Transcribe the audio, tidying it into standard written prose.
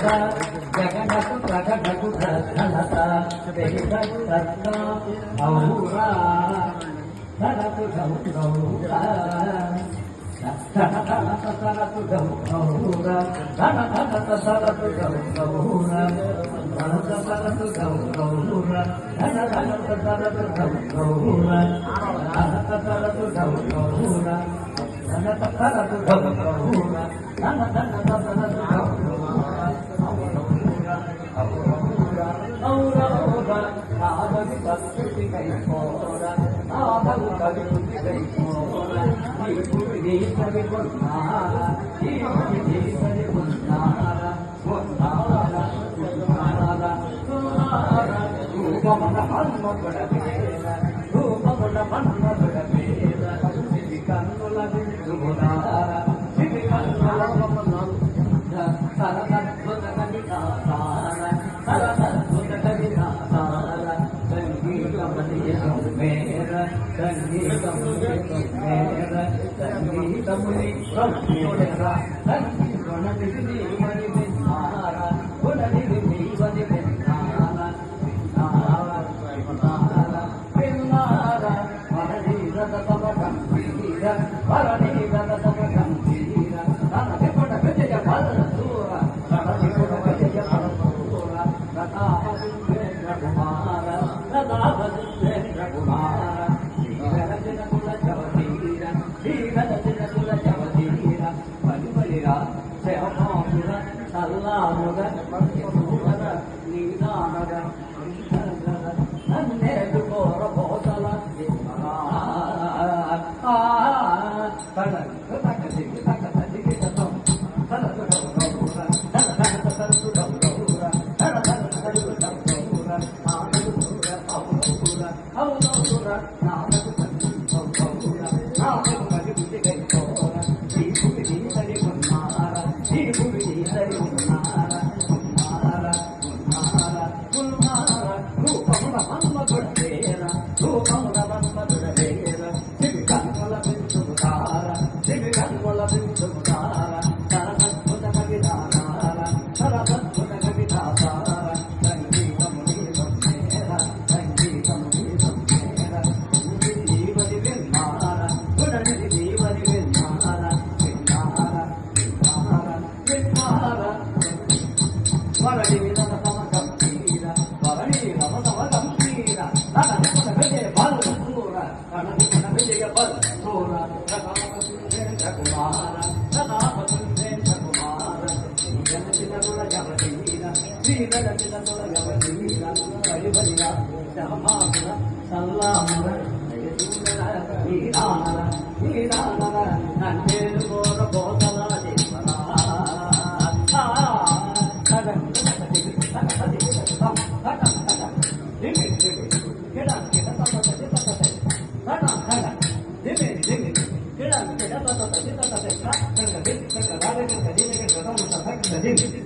జగనకు ప్రగటకు ఘనత వెలుగకు రత్న ఔరా ధనకు గౌరా సరతు గౌరా ధన సరతు గౌరా ధన సరతు గౌరా ధన సరతు గౌరా ధన సరతు గౌరా ధన సరతు గౌరా ధన సరతు గౌరా ఔరా నాదవి సంస్కృతి కైపోరా నాదవు కవికృతి కైపోరా ఈ భూమి దేశవి కొన్నారా ఈ భూమి దేశవి కొన్నారా కొన్నారా కొన్నారా కొన్నారా రూపమున హన్మకుడ పేర రూపమున హన్మకుడ పేర ఇది కన్నుల విందుమునారా ఇది కన్నుల సరసద్భుత కవితాసార సరసద్భుత కవితాసార సంగీతమనియం మేర సంగీతమునిర సంగీతముని బ్రహ్మోడర సంగీతముని నీవని విన్నార గుణనిధి నీవని విన్నార విన్నార వరణీరత తమ గంభీర వరణీరత తమ గంభీర తన విపట విజయ బల దూర తన విపట విజయ బల దూర రథాపతింద్ర కుమార రథాపతింద్ర కుమార శ్రీరజన కుల జవతీర శ్రీరజన కుల జవతీర బలిబలిరా శవమాసుర సల్లాముర సూర నీదానర నన్నేడు కోర భోసల Ding